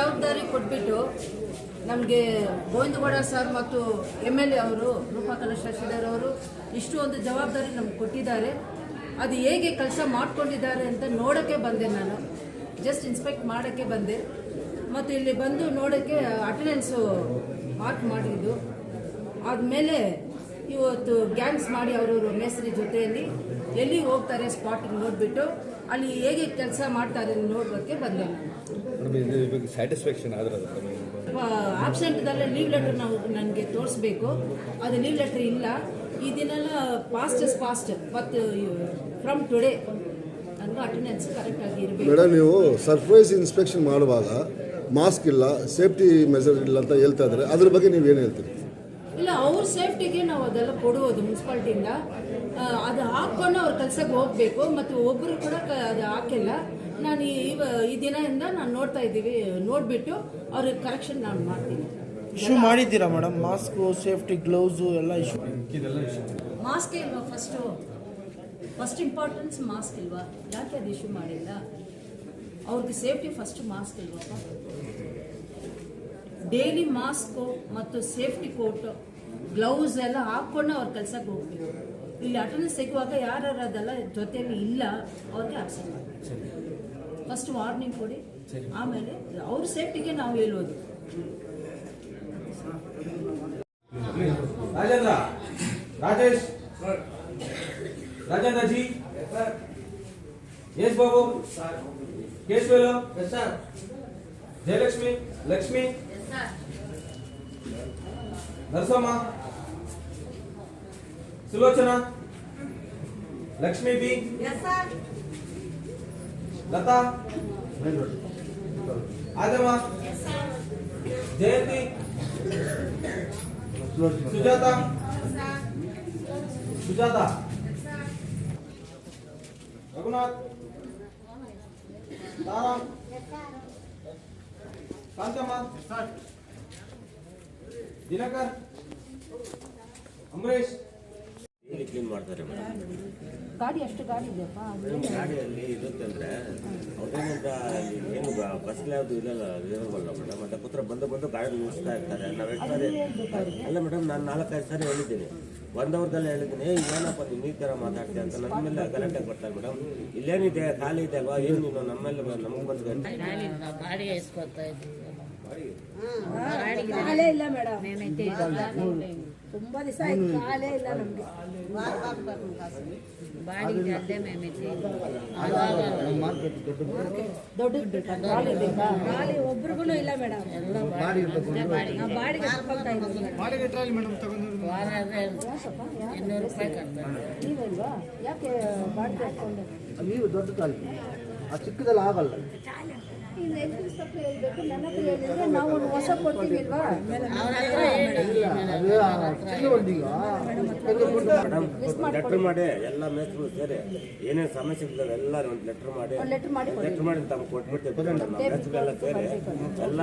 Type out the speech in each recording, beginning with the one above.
ಜವಾಬ್ದಾರಿ ಕೊಟ್ಬಿಟ್ಟು ನಮಗೆ ಗೋವಿಂದಗೌಡ ಸರ್ ಮತ್ತು MLA ಅವರು ರೂಪಕಲಾ ಶಶಿಧರ್ ಅವರು ಇಷ್ಟು ಒಂದು ಜವಾಬ್ದಾರಿ ನಮ್ಗೆ ಕೊಟ್ಟಿದ್ದಾರೆ. ಅದು ಹೇಗೆ ಕೆಲಸ ಮಾಡ್ಕೊಂಡಿದ್ದಾರೆ ಅಂತ ನೋಡೋಕ್ಕೆ ಬಂದೆ. ನಾನು ಜಸ್ಟ್ ಇನ್ಸ್ಪೆಕ್ಟ್ ಮಾಡೋಕ್ಕೆ ಬಂದೆ ಮತ್ತು ಇಲ್ಲಿ ಬಂದು ನೋಡೋಕ್ಕೆ ಅಟೆಂಡೆನ್ಸು ಮಾರ್ಕ್ ಮಾಡಿದ್ದು. ಆದಮೇಲೆ ಇವತ್ತು ಗ್ಯಾಂಗ್ಸ್ ಮಾಡಿ ಅವರವರು ಮೇಸ್ತ್ರಿ ಜೊತೆಯಲ್ಲಿ ಎಲ್ಲಿ ಹೋಗ್ತಾರೆ ಸ್ಪಾಟಿಗೆ ನೋಡಿಬಿಟ್ಟು ಅಲ್ಲಿ ಹೇಗೆ ಕೆಲಸ ಮಾಡ್ತಾರೆ ನೋಡೋಕ್ಕೆ ಬಂದೆ. ಸ್ಯಾಟಿಸ್ಫ್ಯಾಕ್ಷನ್ ಆದರೆ ಆಬ್ಸೆಂಟ್ದಲ್ಲೇ ಲೀವ್ ಲೆಟರ್ ನಾವು ನನಗೆ ತೋರಿಸ್ಬೇಕು. ಅದು ಲೀವ್ ಲೆಟರ್ ಇಲ್ಲ. ಈ ದಿನೆಲ್ಲ ಫಾಸ್ಟ್ ಮತ್ತು ಫ್ರಮ್ ಟುಡೇ ನನಗೂ ಅಟೆಂಡೆನ್ಸ್ ಕರೆಕ್ಟಾಗಿ ಇರಬೇಕು. ಮೇಡಮ್, ನೀವು ಸರ್ಪ್ರೈಸ್ ಇನ್ಸ್ಪೆಕ್ಷನ್ ಮಾಡುವಾಗ ಮಾಸ್ಕ್ ಇಲ್ಲ, ಸೇಫ್ಟಿ ಮೆಜರ್ ಇಲ್ಲ ಅಂತ ಹೇಳ್ತಾ ಇದ್ದಾರೆ. ಅದ್ರ ಬಗ್ಗೆ ನೀವು ಏನು ಹೇಳ್ತೀರಿ? ಇಲ್ಲ, ಅವ್ರ ಸೇಫ್ಟಿಗೆ ನಾವು ಅದೆಲ್ಲ ಕೊಡುವುದು ಮುನ್ಸಿಪಾಲ್ಟಿಯಿಂದ. ಅದು ಹಾಕ್ಕೊಂಡು ಅವ್ರ ಕೆಲಸಕ್ಕೆ ಹೋಗಬೇಕು ಮತ್ತು ಒಬ್ಬರು ಕೂಡ ಅದು ಹಾಕಿಲ್ಲ. ನಾನು ಈ ದಿನದಿಂದ ನಾನು ನೋಡ್ತಾ ಇದ್ದೀವಿ, ನೋಡಿಬಿಟ್ಟು ಅವ್ರಿಗೆ ಕರೆಕ್ಷನ್ ನಾನು ಮಾಡ್ತೀನಿ. ಇಶ್ಯೂ ಮಾಡಿದ್ದೀರಾ ಮೇಡಮ್? ಮಾಸ್ಕು, ಸೇಫ್ಟಿ ಗ್ಲೌಸು ಎಲ್ಲ ಇಶ್ಯೂ? ಮಾಸ್ಕ್ ಇಲ್ವಾ? ಫಸ್ಟ್ ಇಂಪಾರ್ಟೆನ್ಸ್ ಮಾಸ್ಕ್ ಇಲ್ವಾ? ಯಾಕೆ ಅದು ಇಶ್ಯೂ ಮಾಡಿಲ್ಲ? ಅವ್ರಿಗೆ ಸೇಫ್ಟಿ ಫಸ್ಟ್ ಮಾಸ್ಕ್ ಇಲ್ವಾ? ಡೈಲಿ ಮಾಸ್ಕು ಮತ್ತು ಸೇಫ್ಟಿ ಕೋಟ್, ಗ್ಲೌಸ್ ಎಲ್ಲ ಹಾಕ್ಕೊಂಡು ಅವ್ರ ಕೆಲಸಕ್ಕೆ ಹೋಗ್ಬೇಕು. ಇಲ್ಲಿ ಅಟೆಂಡೆನ್ಸ್ ಸಿಗುವಾಗ ಯಾರು ಅದೆಲ್ಲ ಜೊತೆಯಲ್ಲಿ ಇಲ್ಲ ಅವ್ರಿಗೆ ಆಬ್ಸೆಂಟ್ ಮಾಡಿ ಫಸ್ಟ್ ವಾರ್ನಿಂಗ್ ಕೊಡಿ. ಆಮೇಲೆ ಅವ್ರ ಸೇಫ್ಟಿಗೆ ನಾವು ಹೇಳೋದು. राजेंद्र, राजेश, राजेंद्र जी, यस बाबू, केशवेलो, जयलक्ष्मी, लक्ष्मी, नरसम्मा, सुलोचना, लक्ष्मी बी, लता, आदमा, जयंती, सुजाता, रघुनाथ, तारा, कांतम्मा, दिनकर, अमरेश. ಕ್ಲೀನ್ ಮಾಡ್ತಾರೆ ಮೇಡಮ್. ಗಾಡಿ ಎಷ್ಟು ಗಾಡಿ ಇದೆಯಪ್ಪ? ಗಾಡಿಯಲ್ಲಿ ಇರುತ್ತೆ ಅಂದರೆ ಅವ್ರೇನಂತ ಏನು ಬಸ್ ಯಾವುದು ಇಲ್ಲಲ್ಲ ಇರೋಲ್ಲ ಮೇಡಮ್. ಮತ್ತೆ ಪುತ್ರ ಬಂದು ಗಾಡಿ ನಿಲ್ಲಿಸ್ತಾ ಇರ್ತಾರೆ. ನಾವು ಹೇಳ್ತಾರೆ ಅಲ್ಲ ಮೇಡಮ್, ನಾನು 4-5 ಸಾರಿ ಹೇಳಿದ್ದೀನಿ, ಬಂದವ್ರದೆಲ್ಲ ಹೇಳಿದ್ದೀನಿ, ಏನಪ್ಪ ನೀನು ಈ ಥರ ಮಾತಾಡ್ತೀಯ ಅಂತ. ನನ್ನ ಮೇಲೆ ಕರೆಕ್ಟಾಗಿ ಬರ್ತಾರೆ ಮೇಡಮ್. ಇಲ್ಲೇನಿದೆ, ಖಾಲಿ ಇದೆ ಅಲ್ವಾ, ಏನು ನೀನು ನಮ್ಮೇಲೆ ನಮಗೆ ಬಂದು ಗಾಡಿ ಎಸ್ಕೊತಾ ಇದ್ದೀವಿ. ಕಾಲೇ ಇಲ್ಲ ಮೇಡಮ್, ತುಂಬಾ ದಿವಸ ಆಯ್ತು, ಕಾಲೇ ಇಲ್ಲ ನಮ್ಗೆ. ಬಾಡಿಗೆ ಅಲ್ಲೇ ಮೇಮಿತಿ ದೊಡ್ಡ ಖಾಲಿ ಒಬ್ರಿಗೂ ಇಲ್ಲ ಮೇಡಮ್. ಬಾಡಿಗೆ ವಾರ 200 ರೂಪಾಯಿ ಕಟ್ತಾರೆ. ನೀವಲ್ವಾ? ಯಾಕೆ ಬಾಡಿಗೆ ಹಾಕೊಂಡು? ನೀವು ದೊಡ್ಡ ಕಾಲಿ, ಆ ಚಿಕ್ಕದಲ್ಲಿ ಆಗಲ್ಲ. ಇನ್ನು ಇನ್ಸ್ಪೆಕ್ಟರ್ ಹೇಳ್ಬೇಕು, ನನ್ನ ಹತ್ರ ಹೇಳಿದ್ರೆ ನಾವು ಒಂದು ಹೊಸ ಕೊಡ್ತೀವಿ ಅಲ್ವಾ? ಲೆಟ್ರ್ ಮಾಡಿ ಎಲ್ಲ ಮೇಸ್ತ್ರು ಸೇರಿ ಏನೇನು ಸಮಸ್ಯೆ ಇರ್ತದೆ ಎಲ್ಲ ಒಂದು ಲೆಟ್ರ್ ಮಾಡಿ ತಮ್ಮ ಕೊಟ್ಬಿಡ್ತೀವಿ. ಮೇಸ್ತ್ರು ಎಲ್ಲ ಸೇರಿ ಎಲ್ಲ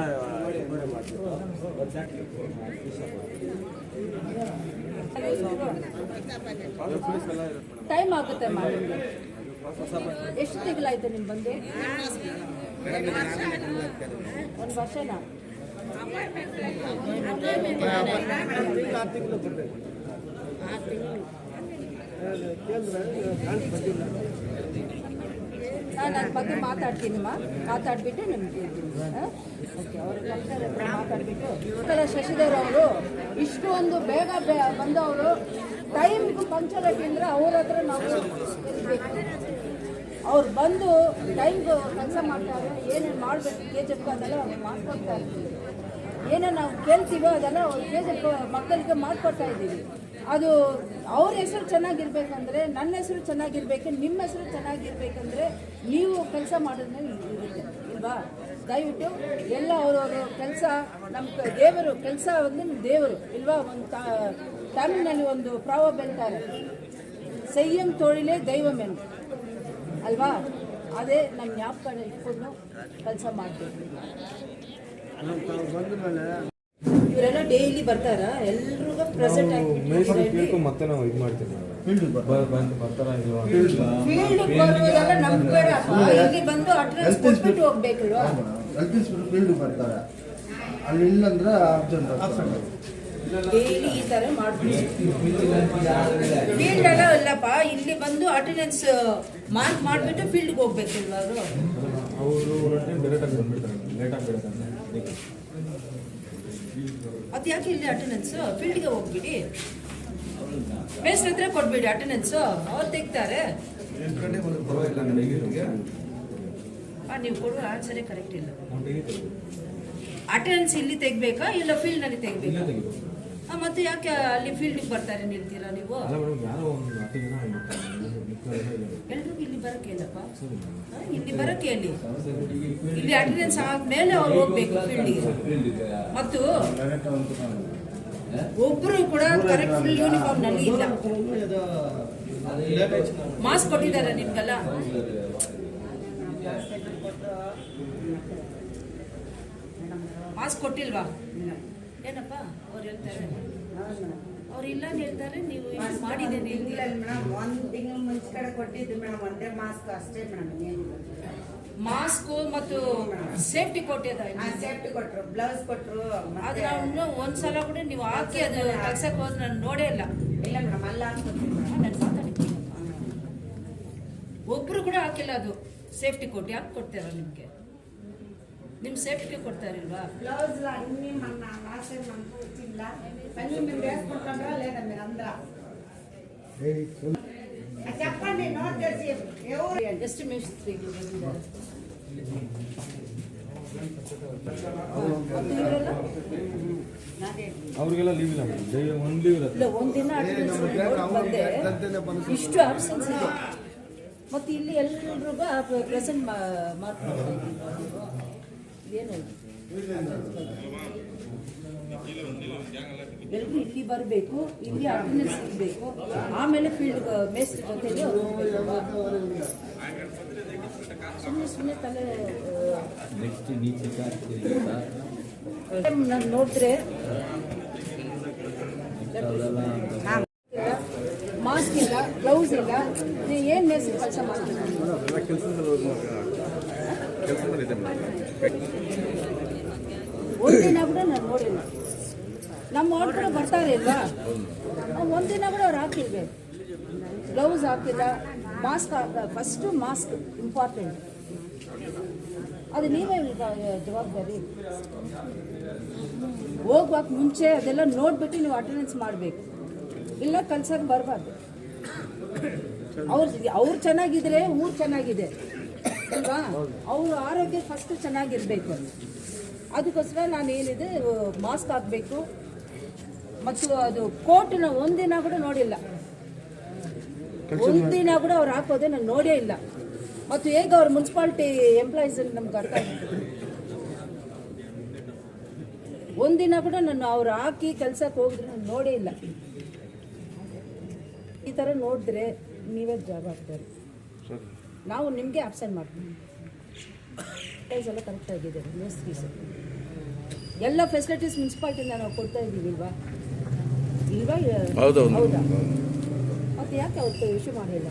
ಮಾಡ್ತೀವಿ. ಟೈಮ್ ಆಗುತ್ತೆ ಮಾಡಿ. ಎಷ್ಟು ತಿಂಗಳಾಯ್ತು ನಿಮ್ಗೆ ಬಂದು? 1 ವರ್ಷನಾ? ನಾನು ನನ್ನ ಬಗ್ಗೆ ಮಾತಾಡ್ಬಿಟ್ಟು ನಿಮ್ಗೆ ಓಕೆ. ಅವ್ರ ಮಾತಾಡ್ಬಿಟ್ಟು ಶಶಿಧರ್ ಅವರು ಇಷ್ಟು ಒಂದು ಬೇಗ ಬಂದು ಅವರು ಟೈಮ್ಗೂ ಪಂಚರ್ ಅಂದರೆ ಅವ್ರ ಹತ್ರ ನಾವು ಇರಬೇಕು. ಅವ್ರು ಬಂದು ಟೈಮ್ಗೆ ಕೆಲಸ ಮಾಡ್ತಾರೆ. ಏನೇನು ಮಾಡಬೇಕು KGF ಅದೆಲ್ಲ ಅವ್ರು ಮಾಡ್ಕೊಡ್ತಾ ಇರ್ತೀವಿ. ಏನೇನು ನಾವು ಕೇಳ್ತೀವೋ ಅದೆಲ್ಲ KGF ಮಕ್ಕಳಿಗೆ ಮಾಡಿಕೊಡ್ತಾ ಇದ್ದೀವಿ. ಅದು ಅವ್ರ ಹೆಸರು ಚೆನ್ನಾಗಿರ್ಬೇಕಂದ್ರೆ, ನನ್ನ ಹೆಸರು ಚೆನ್ನಾಗಿರ್ಬೇಕು, ನಿಮ್ಮ ಹೆಸರು ಚೆನ್ನಾಗಿರ್ಬೇಕಂದ್ರೆ ನೀವು ಕೆಲಸ ಮಾಡೋದ್ಮೇಲೆ ಇರುತ್ತೆ ಇಲ್ವಾ? ದಯವಿಟ್ಟು ಎಲ್ಲ ಅವರವರು ಕೆಲಸ, ನಮ್ಮ ದೇವರು ಕೆಲಸ ಒಂದು ದೇವರು ಇಲ್ವಾ? ಒಂದು ತಮಿಳಿನಲ್ಲಿ ಒಂದು ಪ್ರಾವರ್ಬ್ ಹೇಳ್ತಾರೆ, ಸೆಯ್ಯಂ ತೊಳಿಲೇ ದೈವಮೆನ್ ಅಲ್ವಾ? ಅದೇ ನಮ್ಮ ಜ್ಞಾಪಕ ಇಟ್ಕೊಂಡು ಕೆಲಸ ಮಾಡ್ತೀವಿ. ಇವರೆಲ್ಲ ಡೈಲಿ ಬರ್ತಾರ? ಎಲ್ರಿಗೂ ಪ್ರೆಸೆಂಟ್ ಆಗಿ ಮತ್ತೆ ನಾವು ಇದು ಮಾಡ್ತೀವಿ. ಫೀಲ್ಡ್ ಫೀಲ್ಡ್ ಬರುವುದೆಲ್ಲ ನಮ್ಗೆ ಬೇಡಪ್ಪ, ಇಲ್ಲಿ ಬಂದು ಅಟೆಂಡೆನ್ಸ್ ಕೊಟ್ಬಿಟ್ಟು ಹೋಗ್ಬೇಕಲ್ವಾ? ಹೆಲ್ತ್ ಇನ್ಸ್ಪೆಕ್ಟರ್ ಫೀಲ್ಡ್ ಬರ್ತಾರೆ, ಅಲ್ಲಿ ಇಲ್ಲಂದ್ರೆ ಅಬ್ಸೆಂಟ್. ಡೈಲಿ ಈ ತರ ಮಾಡ್ತೀವಿ. ಫೀಲ್ಡ್ ಎಲ್ಲ ಇಲ್ಲಪ್ಪ, ಇಲ್ಲಿ ಬಂದು ಅಟೆಂಡೆನ್ಸ್ ಮಾರ್ಕ್ ಮಾಡಿಬಿಟ್ಟು ಫೀಲ್ಡ್ಗೆ ಹೋಗ್ಬೇಕಲ್ವಾ ಅವರು? ಅದು ಯಾಕೆ ಇಲ್ಲಿ ಅಟೆಂಡೆನ್ಸ್? ಫೀಲ್ಡ್ಗೆ ಹೋಗ್ಬಿಡಿ, ಮೇಸ್ಟ್ರ ಹತ್ರ ಕೊಡ್ಬೇಡಿ ಅಟೆಂಡೆನ್ಸ್, ಅವ್ರು ತೆಗ್ತಾರೆ. ನೀವು ಕೊಡುವ ಆನ್ಸರೇ ಕರೆಕ್ಟ್ ಇಲ್ಲ. ಅಟೆಂಡೆನ್ಸ್ ಇಲ್ಲಿ ತೆಗ್ಬೇಕಾ ಇಲ್ಲ ಫೀಲ್ಡ್ ನಲ್ಲಿ ತೆಗ್ಬೇಕಾ? ಮತ್ತೆ ಯಾಕೆ ಅಲ್ಲಿ ಫೀಲ್ಡ್ಗೆ ಬರ್ತಾರೆ ನಿಲ್ತೀರಾ ನೀವು? ಎಲ್ರಿಗೂ ಇಲ್ಲಿ ಬರಕ್ಕೆ ಇಲ್ಲಪ್ಪ, ಇಲ್ಲಿ ಬರಕ್ಕೆ ಹೇಳಿ. ಇಲ್ಲಿ ಅಟೆಂಡೆನ್ಸ್ ಆದ್ಮೇಲೆ ಅವ್ರು ಹೋಗ್ಬೇಕು ಫೀಲ್ಡ್ಗೆ. ಮತ್ತು ಒಬ್ರು ಕೂಡ ಕರೆಕ್ಟ್ ಫುಲ್ ಯೂನಿಫಾರ್ಮ್ ನಲ್ಲಿ ಇಲ್ಲ. ಮಾಸ್ಕ್ ಕೊಟ್ಟಿದ್ದಾರೆ ನಿಮ್ಗೆಲ್ಲ? ಮಾಸ್ಕ್ ಕೊಟ್ಟಿಲ್ವಾ? ಏನಪ್ಪ ಅವ್ರು ಹೇಳ್ತಾರೆ, ಅವ್ರು ಇಲ್ಲ ಹೇಳ್ತಾರೆ, ನೀವು ಮಾಡಿದ್ದೇನೆ. ಮೇಡಮ್ 1 ತಿಂಗಳು ಮುಂಚೆ ಕೊಟ್ಟಿದ್ದು ಮೇಡಮ್, ಒಂದೇ ಮಾಸ್ಕ್ ಅಷ್ಟೇ ಮೇಡಮ್. ಮಾಸ್ಕ್ ಮತ್ತು ಸೇಫ್ಟಿ ಕೊಟ್ಟಿದ್ದ, ಸೇಫ್ಟಿ ಕೊಟ್ರು, ಬ್ಲೌಸ್ ಕೊಟ್ರು. ಅದು ನಾನು ಒಂದ್ಸಲ ಕೂಡ ನೀವು ಹಾಕಿ ಅದು ಕಳ್ಸಕ್ ಹೋದ್ರೆ ನಾನು ನೋಡೇ ಇಲ್ಲ. ಇಲ್ಲ ಮೇಡಮ್, ಅಲ್ಲ ಹಾಕ್ಕೊಡ್ತೀನಿ ಮೇಡಮ್. ನಾನು ಮಾತಾಡ್ತೀನಿ, ಒಬ್ರು ಕೂಡ ಹಾಕಿಲ್ಲ. ಅದು ಸೇಫ್ಟಿ ಕೊಟ್ಟು ಯಾಕೆ ಕೊಡ್ತಾರ ನಿಮ್ಗೆ? ನಿಮ್ ಸೇಫ್ಟಿಗೆ ಕೊಡ್ತಾರಿಲ್ವಾ? బ్లౌజ్ అన్ని మన లాస్ట్ టైం మనకు వచ్చిందా అన్ని మేము వేసుకుంటారా లేదా మీరు అందరా చెప్పండి, నోట్ చేసి ఎవరు ಎಷ್ಟು ಮೇಸ್ತ್ರಿ ಅವ್ರಿಗೆಲ್ಲ ಲೀವ್ ಇಲ್ಲ, ಒಂದು ಲೀವ್ ಇರುತ್ತೆ. ಇಲ್ಲ, ಒಂದಿನ ಬಂದೆ ಇಷ್ಟು ಆಬ್ಸೆನ್ಸ್ ಇದೆ. ಮತ್ತೆ ಇಲ್ಲಿ ಎಲ್ರಿಗೂ ಪ್ರೆಸೆಂಟ್ ಮಾಡ್ತಾರೆ. ಏನು ಎಲ್ರು ಇಲ್ಲಿ ಬರಬೇಕು, ಇಲ್ಲಿ ಅಟೆಂಡೆನ್ಸ್ ಇರಬೇಕು, ಆಮೇಲೆ ಫೀಲ್ಡ್ ಮೇಸ್ತ್ರಿ ಜೊತೆಗೆ ಸುಮ್ಮನೆ ತಲೆ ನಾನು ನೋಡಿದ್ರೆ ಮಾಸ್ಕ್ ಇಲ್ಲ, ಗ್ಲೌಸ್ ಇಲ್ಲ, ನೀವು ಏನು ಮೇಸ್ತ್ರಿ ಕೆಲಸ ಮಾಡ್ತೀವಿ? ಒಂದಿನ ಕೂಡ ನಾನು ನೋಡಿಲ್ಲ. ನಮ್ಮ ಆರ್ಡ್ರ್ ಬರ್ತಾರೆ ಇಲ್ವಾ, ಒಂದಿನ ಕೂಡ ಅವ್ರು ಹಾಕಿರ್ಬೇಕು. ಗ್ಲೌಸ್ ಹಾಕಿಲ್ಲ, ಮಾಸ್ಕ್ ಫಸ್ಟು ಮಾಸ್ಕ್ ಇಂಪಾರ್ಟೆಂಟ್. ಅದು ನೀವೇ ಜವಾಬ್ದಾರಿ. ಹೋಗುವಾಗ ಮುಂಚೆ ಅದೆಲ್ಲ ನೋಡ್ಬಿಟ್ಟು ನೀವು ಅಟೆಂಡೆನ್ಸ್ ಮಾಡಬೇಕು, ಇಲ್ಲ ಕಲ್ಸಕ್ಕೆ ಬರಬಾರ್ದು. ಅವ್ರು ಚೆನ್ನಾಗಿದ್ರೆ ಊರು ಚೆನ್ನಾಗಿದೆ ಅಲ್ವಾ? ಅವ್ರ ಆರೋಗ್ಯ ಫಸ್ಟ್ ಚೆನ್ನಾಗಿರ್ಬೇಕು. ಅದಕ್ಕೋಸ್ಕರ ನಾನು ಏನಿದೆ ಮಾಸ್ಕ್ ಹಾಕಬೇಕು. ಮತ್ತು ಅದು ಕೋಟ್ನ ಒಂದಿನ ಕೂಡ ನೋಡಿಲ್ಲ, ಒಂದಿನ ಕೂಡ ಅವ್ರು ಹಾಕೋದೆ ನಾನು ನೋಡೇ ಇಲ್ಲ. ಮತ್ತು ಹೇಗೆ ಅವ್ರ ಮುನ್ಸಿಪಾಲ್ಟಿ ಎಂಪ್ಲಾಯೀಸ್ ನಮ್ಗೆ ಅರ್ಥ ಆಗ್ತದೆ. ಒಂದಿನ ಕೂಡ ನಾನು ಅವ್ರು ಹಾಕಿ ಕೆಲ್ಸಕ್ಕೆ ಹೋಗಿದ್ರೆ ನಾನು ನೋಡೇ ಇಲ್ಲ. ಈ ಥರ ನೋಡಿದ್ರೆ ನೀವೇ ಜಾಬ್ ಆಗ್ತಾರೆ. ನಾವು ನಿಮಗೆ ಆಬ್ಸೆಂಟ್ ಮಾಡ್ತೀವಿ. ಪ್ರೈಸ್ ಎಲ್ಲ ಕರೆಕ್ಟ್ ಆಗಿದೆ, ಮೇಸ್ತ್ರೀಸ್ ಎಲ್ಲ ಫೆಸಿಲಿಟೀಸ್ ಮುನ್ಸಿಪಾಲ್ಟಿಯಿಂದ ನಾವು ಕೊಡ್ತಾ ಇದ್ದೀವಿ ಇಲ್ವಾ? ಹೌದಾ? ಮತ್ತೆ ಯಾಕೆ ಅವತ್ತು ಇಶ್ಯೂ ಮಾಡಿಲ್ಲ?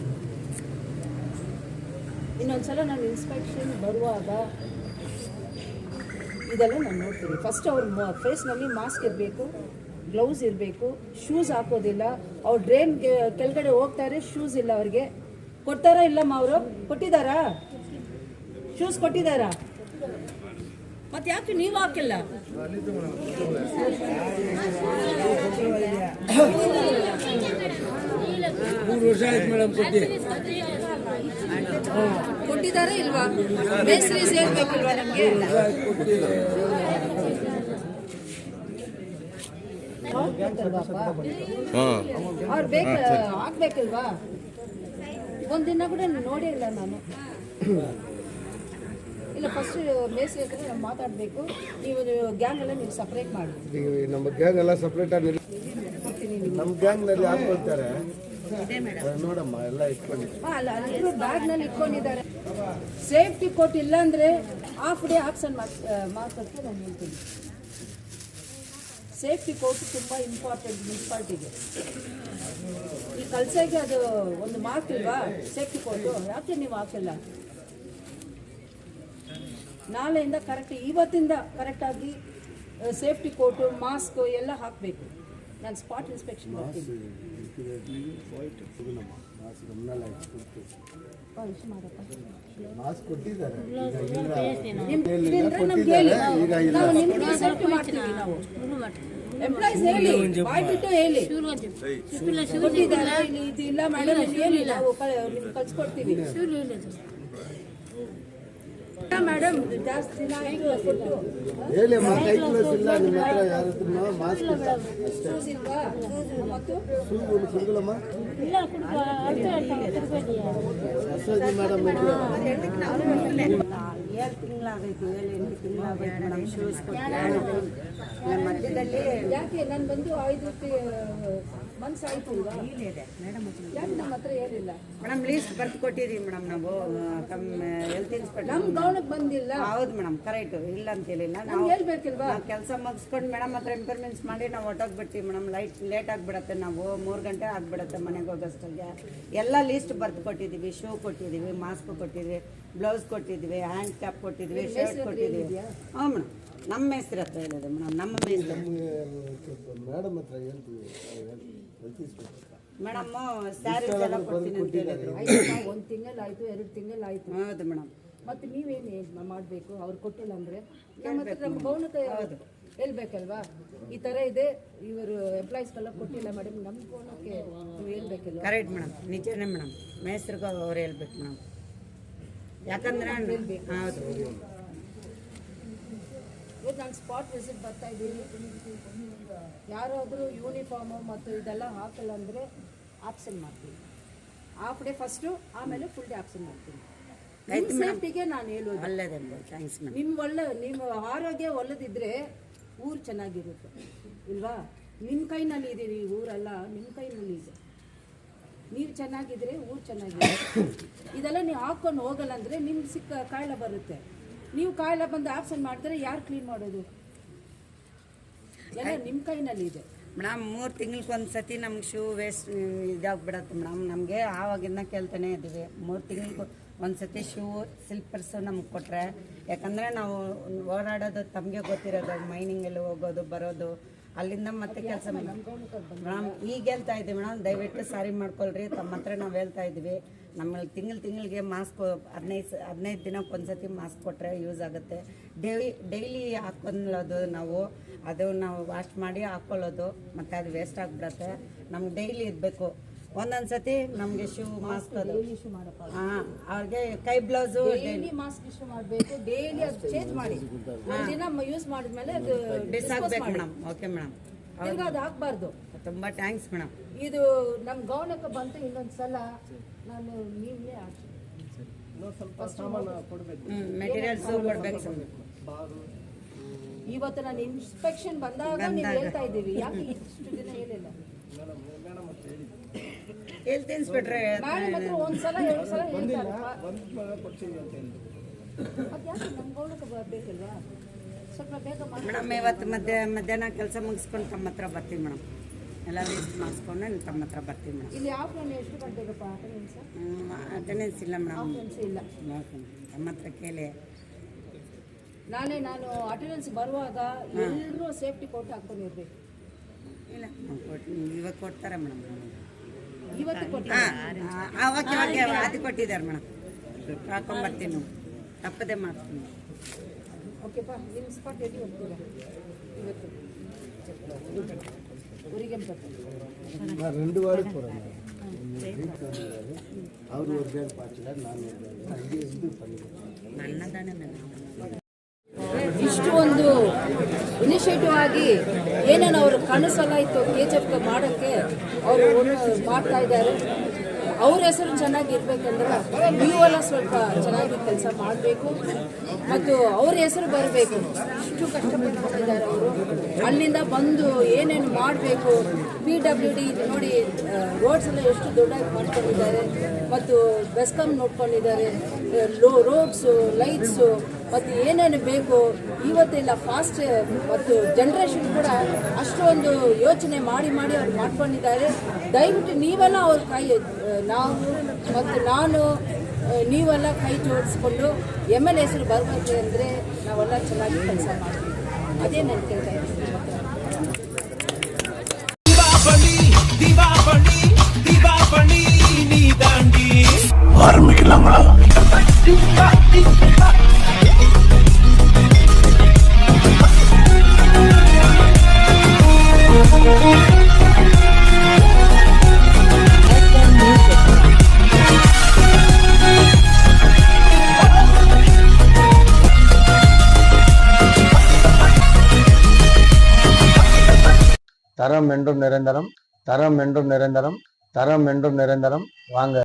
ಇನ್ನೊಂದ್ಸಲ ನಾನು ಇನ್ಸ್ಪೆಕ್ಷನ್ ಬರುವಾಗ ಇದೆಲ್ಲ ನಾನು ನೋಡ್ತೀನಿ. ಫಸ್ಟ್ ಅವ್ರ ಫೇಸ್ನಲ್ಲಿ ಮಾಸ್ಕ್ ಇರಬೇಕು, ಗ್ಲೌಸ್ ಇರಬೇಕು, ಶೂಸ್ ಹಾಕೋದಿಲ್ಲ. ಅವ್ರು ಡ್ರೈನ್ ಕೆಳಗಡೆ ಹೋಗ್ತಾರೆ, ಶೂಸ್ ಇಲ್ಲ ಅವ್ರಿಗೆ. ಕೊಡ್ತಾರಾ ಇಲ್ಲಮ್ಮ? ಅವರು ಕೊಟ್ಟಿದ್ದಾರಾ? ಶೂಸ್ ಕೊಟ್ಟಿದ್ದಾರಾ? ಮತ್ತೆ ಯಾಕೆ ನೀವು ಹಾಕಿಲ್ಲ? ಕೊಟ್ಟಿದ್ದಾರೆ ಇಲ್ವಾ? ಮೇಸ್ತ್ರಿ ಸೇರ್ಬೇಕಿಲ್ವಾ ನಮ್ಗೆ? ಅವ್ರು ಬೇಕು ಹಾಕ್ಬೇಕಿಲ್ವಾ? ಒಂದಿನ ಕೂಡ ನೋಡೇ ಇಲ್ಲ ನಾನು. ಇಲ್ಲ, ಫಸ್ಟ್ ಮೇಸ್ತ್ರಿ ಹತ್ರ ನಾವು ಮಾತಾಡಬೇಕು. ನೀವು ಗ್ಯಾಂಗ್ ಎಲ್ಲ ನೀವು ಸಪ್ರೇಟ್ ಮಾಡಿ. ನಮ್ಮ ಗ್ಯಾಂಗ್ ಎಲ್ಲ ಸಪ್ರೇಟ್ ಆಗಿ ನಮ್ಮ ಗ್ಯಾಂಗ್ನಲ್ಲಿ ಹಾಕೊಳ್ತಾರೆ ನೋಡಮ್ಮ, ಎಲ್ಲ ಇಟ್ಕೊಂಡಿದ್ದಾರೆ. ಅಲ್ಲ, ಎಲ್ಲರೂ ಬ್ಯಾಗ್ನಲ್ಲಿ ಇಟ್ಕೊಂಡಿದ್ದಾರೆ. ಸೇಫ್ಟಿ ಕೋಟ್ ಇಲ್ಲ ಅಂದರೆ ಹಾಫ್ ಡೇ ಆಬ್ಸೆಂಟ್ ಮಾಡ್ಕೊಳ್ತಾ ನಾನು ಹೇಳ್ತೀನಿ. ಸೇಫ್ಟಿ ಕೋರ್ಟ್ ತುಂಬ ಇಂಪಾರ್ಟೆಂಟ್ ಮುನ್ಸಿಪಾಲ್ಟಿಗೆ. ಈ ಕಲ್ಸಕ್ಕೆ ಅದು ಒಂದು ಮಾರ್ಕ್ ಇಲ್ವಾ ಸೇಫ್ಟಿ ಕೋರ್ಟು? ಯಾಕೆ ನೀವು ಹಾಕಿಲ್ಲ? ನಾಳೆಯಿಂದ ಕರೆಕ್ಟ್, ಇವತ್ತಿಂದ ಕರೆಕ್ಟಾಗಿ ಸೇಫ್ಟಿ ಕೋರ್ಟು, ಮಾಸ್ಕು ಎಲ್ಲ ಹಾಕಬೇಕು. ನಾನು ಸ್ಪಾಟ್ ಇನ್ಸ್ಪೆಕ್ಷನ್ ಮಾಡ್ತೀನಿ. ಮಾಸ್ಕ್ ಕೊಟ್ಟಿದ್ದಾರೆ ನಮ್ಗೆ ಹೇಳಿ, ನಾವು ನಿಮ್ಗೆ ಸೇಫ್ಟಿ ಮಾಡ್ತೀವಿ. ನಾವು ಎಂಪ್ಲಾಯ್ಸ್ ಹೇಳಿ, ಬಾಯ್ ಬಿಟ್ಟು ಹೇಳಿ, ಕೊಟ್ಟಿದ್ದಾರೆ ಇದು ಇಲ್ಲ ಮೇಡಮ್ ಹೇಳಿ, ನಾವು ನಿಮ್ಗೆ ಕಳ್ಸಿಕೊಡ್ತೀವಿ ಮೇಡಮ್. ಜಾಸ್ತಿ ದಿನ ಆಯ್ತು ಕೊಟ್ಟು. ಹೇಳಿ ಅಮ್ಮ, ಕೈ ಗ್ಲೌಸ್ ಇಲ್ಲ ನಿಮ್ಮ ಹತ್ರ ಯಾರ ಹತ್ರ? ಮಾಸ್ಕ್ ಶೂಸ್ ಇಲ್ವಾ? ಮತ್ತು ಸುಂದರಮ್ಮ ಅಸೋಜಿ ಮೇಡಮ್ 7 ತಿಂಗಳಾಗೈತಿ, 7-8 ತಿಂಗಳಾಗೈತಿ ಮೇಡಮ್. ಶೂಸ್ ಕೊಟ್ಟು ಮಧ್ಯದಲ್ಲಿ ಯಾಕೆ ನಾನು ಬಂದು 5 ಮಂತ್ಸ್ ಆಯ್ತು ಅಲ್ವಾ? ಯಾಕೆ ನಮ್ಮ ಹತ್ರ ಹೇಳಿಲ್ಲ? ಮೇಡಮ್ ಲೀಸ್ಟ್ ಬರ್ದು ಕೊಟ್ಟಿದ್ದೀವಿ ಮೇಡಮ್ ನಾವು. ಹೆಲ್ತ್ ಇನ್ಸ್ಪೆಕ್ಟರ್ ನಮ್ಮ ಗೌನಕ್ಕೆ ಬಂದಿಲ್ಲ. ಹೌದು ಮೇಡಮ್, ಕರೆಕ್ಟ್, ಇಲ್ಲ ಅಂತ ಹೇಳಿಲ್ಲ. ನಾವು ನಾವು ಹೇಳ್ಬೇಕಿಲ್ವಾ? ಕೆಲಸ ಮುಗಿಸ್ಕೊಂಡು ಮೇಡಮ್ ಹತ್ರ ಇನ್ಫಾರ್ಮೆನ್ಸ್ ಮಾಡಿ ನಾವು ಹೊಟ್ಟೋಗ್ಬಿಡ್ತೀವಿ ಮೇಡಮ್. ಲೇಟ್ ಆಗಿಬಿಡತ್ತೆ, ನಾವು 3 ಗಂಟೆ ಆಗಿಬಿಡತ್ತೆ ಮನೆಗೆ ಹೋಗೋಷ್ಟಕ್ಕೆ. ಎಲ್ಲ ಲೀಸ್ಟ್ ಬರ್ದು ಕೊಟ್ಟಿದ್ದೀವಿ. ಶೂ ಕೊಟ್ಟಿದ್ದೀವಿ, ಮಾಸ್ಕ್ ಕೊಟ್ಟಿದ್ದೀವಿ, ಬ್ಲೌಸ್ ಕೊಟ್ಟಿದ್ದೀವಿ, ಹ್ಯಾಂಡ್ ಕ್ಯಾಪ್ ಕೊಟ್ಟಿದ್ದೀವಿ, ಶರ್ಟ್ ಕೊಟ್ಟಿದ್ದೀವಿ. ಹಾಂ ಮೇಡಮ್, ನಮ್ಮ ಹೆಸ್ರು ಹತ್ರ ಹೇಳಿದೆ ಮೇಡಮ್, ನಮ್ಮ ಹೆಸ್ರು ಮೇಡಮ್ ಹತ್ರ ಹೇಳ್ತೀವಿ. ಮೇಡಮ್ ಸ್ಯಾರೀಸ್ ಎಲ್ಲ ಕೊಡ್ತೀನಿ ಅಂತ ಹೇಳಿದ್ರು. 1 ತಿಂಗಳಾಯ್ತು, 2 ತಿಂಗಳಾಯ್ತು. ಹೌದು ಮೇಡಮ್. ಮತ್ತೆ ನೀವೇನು ಮಾಡಬೇಕು? ಅವ್ರು ಕೊಟ್ಟಿಲ್ಲ ಅಂದರೆ ನಮ್ಮ ಗೌನಕ್ಕೆ ಹೇಳ್ಬೇಕಲ್ವಾ? ಈ ಥರ ಇದೆ, ಇವರು ಎಂಪ್ಲಾಯೀಸ್ಗೆಲ್ಲ ಕೊಟ್ಟಿಲ್ಲ ಮೇಡಮ್, ನಮ್ಮ ಗೌನಕ್ಕೆ ನೀವು ಹೇಳ್ಬೇಕಲ್ವಾ? ಕರೆಕ್ಟ್ ಮೇಡಮ್, ನಿಜನೇ ಮೇಡಮ್. ಮೇಸ್ತ್ರಿಗೂ ಅವ್ರು ಹೇಳ್ಬೇಕು ಮೇಡಮ್, ಯಾಕಂದ್ರೆ ಹೌದು. ಇವತ್ತು ನಾನು ಸ್ಪಾಟ್ ವಿಸಿಟ್ ಬರ್ತಾ ಇದ್ದೀನಿ. ಯಾರಾದರೂ ಯೂನಿಫಾರ್ಮು ಮತ್ತು ಇದೆಲ್ಲ ಹಾಕಲ್ಲ ಅಂದರೆ ಆಬ್ಸೆಂಟ್ ಮಾಡ್ತೀನಿ. ಹಾಫ್ ಡೇ ಫಸ್ಟು, ಆಮೇಲೆ ಫುಲ್ ಡೇ ಆಬ್ಸೆಂಟ್ ಮಾಡ್ತೀನಿ. ನಿಮ್ಮ ಸೇಫ್ಟಿಗೆ ನಾನು ಹೇಳೋದು. ಒಳ್ಳೇದೇ ಥ್ಯಾಂಕ್ಸ್ ಮೇಡಮ್. ನಿಮ್ಮ ಆರೋಗ್ಯ ಒಳ್ಳೆದಿದ್ರೆ ಊರು ಚೆನ್ನಾಗಿರುತ್ತೆ ಇಲ್ವಾ? ನಿಮ್ಮ ಕೈನಲ್ಲಿ ಇದೆ, ಈ ಊರೆಲ್ಲ ನಿಮ್ಮ ಕೈನಲ್ಲಿ ಇದೆ. ನೀವು ಚೆನ್ನಾಗಿದ್ರೆ ಊರು ಚೆನ್ನಾಗಿದೆ. ಇದೆಲ್ಲ ನೀವು ಹಾಕ್ಕೊಂಡು ಹೋಗಲ್ಲ ಅಂದರೆ ನಿಮ್ಗೆ ಸಿಕ್ಕ ಕಾಯಿಲೆ ಬರುತ್ತೆ. ನೀವು ಕಾಯಿಲೆ ಬಂದು ಆಬ್ಸೆಂಟ್ ಮಾಡಿದ್ರೆ ಯಾರು ಕ್ಲೀನ್ ಮಾಡೋದು? ಎಲ್ಲ ನಿಮ್ಮ ಕೈನಲ್ಲಿ ಇದೆ ಮೇಡಮ್. 3 ತಿಂಗಳಿಗೆ ಒಂದು ಸತಿ ನಮ್ಗೆ ಶೂ ವೇಸ್ಟ್ ಇದಾಗ್ಬಿಡತ್ತೆ ಮೇಡಮ್. ನಮಗೆ ಆವಾಗಿಂದ ಕೇಳ್ತಾನೆ ಇದ್ದೀವಿ. 3 ತಿಂಗಳಿಗೆ ಒಂದು ಸತಿ ಶೂ, ಸ್ಲಿಪ್ಪರ್ಸು ನಮ್ಗೆ ಕೊಟ್ಟರೆ, ಯಾಕಂದರೆ ನಾವು ಓಡಾಡೋದು ತಮಗೆ ಗೊತ್ತಿರೋದು, ಮೈನಿಂಗಲ್ಲಿ ಹೋಗೋದು ಬರೋದು, ಅಲ್ಲಿಂದ ಮತ್ತೆ ಕೆಲಸ ಮೇಡಮ್. ಈಗ ಹೇಳ್ತಾ ಇದ್ದೀವಿ ಮೇಡಮ್, ದಯವಿಟ್ಟು ಸಾರಿ ಮಾಡ್ಕೊಳ್ರಿ. ತಮ್ಮ ಹತ್ರ ನಾವು ಹೇಳ್ತಾ ಇದ್ದೀವಿ. ನಮ್ಮಲ್ಲಿ ತಿಂಗಳಿಗೆ ಮಾಸ್ಕ್ 15 ದಿನಕ್ಕೆ ಒಂದು ಸತಿ ಮಾಸ್ಕ್ ಕೊಟ್ಟರೆ ಯೂಸ್ ಆಗುತ್ತೆ. ಡೈಲಿ ಹಾಕ್ಕೊಳ್ಳೋದು ನಾವು ವಾಶ್ ಮಾಡಿ ಹಾಕ್ಕೊಳ್ಳೋದು, ಮತ್ತು ಅದು ವೇಸ್ಟ್ ಆಗಿಬಿಡತ್ತೆ. ನಮ್ಗೆ ಡೈಲಿ ಇರಬೇಕು. ಒಂದೊಂದು ಸತಿ ನಮಗೆ ಶೂ, ಮಾಸ್ಕ್ ಅದು ಹಾಂ, ಅವ್ರಿಗೆ ಕೈ ಬ್ಲೌಸು ಡೈಲಿ ಮಾಸ್ಕ್ ಇಶ್ಯೂ ಮಾಡಬೇಕು. ಡೈಲಿ ಅದು ಚೇಂಜ್ ಮಾಡಿ, ದಿನ ಯೂಸ್ ಮಾಡಿದ್ಮೇಲೆ ಅದು ಡಿಸಾಕ್ಬೇಕು ಮೇಡಮ್. ಓಕೆ ಮೇಡಮ್, ತಿರ್ಗಾ ಅದು ಹಾಕ್ಬಾರ್ದು. ತುಂಬ ಥ್ಯಾಂಕ್ಸ್ ಮೇಡಮ್. ಇದು ನಮ್ಮ ಗೌನಕ್ಕೆ ಬಂತು. ಇನ್ನೊಂದು ಸಲ ನಾನು ನೀವೇ ಮೆಟೀರಿಯಲ್ಸು ಕೊಡ್ಬೇಕು ಸರ್. ಇವತ್ತು ನಾನು ಇನ್ಸ್ಪೆಕ್ಷನ್ ಬಂದಾಗ ನೀವು ಹೇಳ್ತಾ ಇದ್ದೀವಿ, ಯಾಕೆ ಇಷ್ಟು ದಿನ ಹೇಳಿಲ್ಲ? ಹೆಲ್ತ್ ಇನ್ಸ್ಪೆಕ್ಟ್ರೆ ಮೇಡಮ್ ಹತ್ರ 1 ಸಲ 2 ಸಲ ಹೇಳ್ತಾರಪ್ಪ. ಅದು ಯಾಕೆ ನಮ್ಮ ಗೌನಕ್ಕೆ ಬರಬೇಕಲ್ವಾ? ಸ್ವಲ್ಪ ಬೇಗ ಮಾಡಿ ಮೇಡಮ್. ಇವತ್ತು ಮಧ್ಯಾಹ್ನ ಕೆಲಸ ಮುಗಿಸ್ಕೊಂಡು ತಮ್ಮ ಹತ್ರ ಬರ್ತೀವಿ ಮೇಡಮ್. ಎಲ್ಲ ಲಿಸ್ಟ್ ಮಾಡಿಸ್ಕೊಂಡು ತಮ್ಮ ಹತ್ರ ಬರ್ತೀವಿ ಮೇಡಮ್. ಇಲ್ಲಿ ಆಫ್ಟರ್ನೂನ್ ಎಷ್ಟು ಗಂಟೆಗಪ್ಪ ಅಟೆಂಡೆನ್ಸ್ ಇಲ್ಲ ಮೇಡಮ್. ಅಟೆಂಡೆನ್ಸ್ ಇಲ್ಲ. ತಮ್ಮ ಹತ್ರ ಕೇಳಿ. ನಾನು ಅಟೆಂಡೆನ್ಸ್ ಬರುವಾಗ ಎಲ್ಲರೂ ಸೇಫ್ಟಿ ಕೋಟ್ ಹಾಕ್ಕೊಂಡಿರ್ಬೇಕು. ಇಲ್ಲ ಇವಾಗ ಕೊಡ್ತಾರೆ ಮೇಡಮ್. ಇವತ್ತು ಕೊಟ್ಟು ಓಕೆ ಅದು ಕೊಟ್ಟಿದ್ದಾರೆ ಮೇಡಮ್. ಹಾಕೊಂಡ್ಬರ್ತೀನಿ ನಾವು, ತಪ್ಪದೆ ಮಾಡ್ತೀನಿ. ಓಕೆಪ್ಪ. ನಿಮ್ಮ ಸ್ಪಾಟ್ ಎಲ್ಲಿ ಹೋಗ್ತೀರಾ ಇವತ್ತು? ಊರಿಗೆ நான் 2 வாரம் போகிறேன். அவர் ஒரு பேர் பார்த்துட்டார், நான் ஒரு பேர் அங்கே இது பண்ணிக்கிறேன். ನನ್ನದಾನೆ ಮೇಡಮ್. ಇಷ್ಟು ಒಂದು ಇನಿಷಿಯೇಟಿವ್ ಆಗಿ ಏನೇನು ಅವರು ಕನಸೆಲ್ಲ ಇತ್ತು KGF ಮಾಡೋಕ್ಕೆ ಅವರು ಮಾಡ್ತಾ ಇದ್ದಾರೆ. ಅವ್ರ ಹೆಸರು ಚೆನ್ನಾಗಿರ್ಬೇಕಂದ್ರೆ ನೀವೆಲ್ಲ ಸ್ವಲ್ಪ ಚೆನ್ನಾಗಿ ಕೆಲಸ ಮಾಡಬೇಕು ಮತ್ತು ಅವ್ರ ಹೆಸರು ಬರಬೇಕು. ಇಷ್ಟು ಕಷ್ಟಪಟ್ಟಿದ್ದಾರೆ ಅವರು. ಅಲ್ಲಿಂದ ಬಂದು ಏನೇನು ಮಾಡಬೇಕು, PWD ನೋಡಿ ರೋಡ್ಸ್ ಎಲ್ಲ ಎಷ್ಟು ದೊಡ್ಡದಾಗಿ ಮಾಡ್ಕೊಂಡಿದ್ದಾರೆ ಮತ್ತು ಬೆಸ್ಕಾಂ ನೋಡ್ಕೊಂಡಿದ್ದಾರೆ. ರೋಡ್ಸು, ಲೈಟ್ಸು ಮತ್ತು ಏನೇನು ಬೇಕು ಇವತ್ತೆಲ್ಲ ಫಾಸ್ಟ್ ಮತ್ತು ಜನ್ರೇಷನ್ ಕೂಡ ಅಷ್ಟೊಂದು ಯೋಚನೆ ಮಾಡಿ ಅವ್ರು ಮಾಡ್ಕೊಂಡಿದ್ದಾರೆ. ದಯವಿಟ್ಟು ನೀವೆಲ್ಲ ಅವ್ರ ನಾವು ಮತ್ತು ನಾನು ನೀವೆಲ್ಲ ಕೈ ಜೋಡಿಸ್ಕೊಂಡು MLA ಹೆಸರು ಬರಬೇಕು ಅಂದರೆ ನಾವೆಲ್ಲ ಚೆನ್ನಾಗಿ ಕೆಲಸ ಮಾಡ್ತೀವಿ. ಅದೇ ನಾನು ಕೇಳ್ತಾ ಇದ್ದೀನಿ ನಿಮ್ಮ ಹತ್ರ. தரம் என்றும் நிரந்தரம், தரம் என்றும் நிரந்தரம், தரம் என்றும் நிரந்தரம். வாங்க.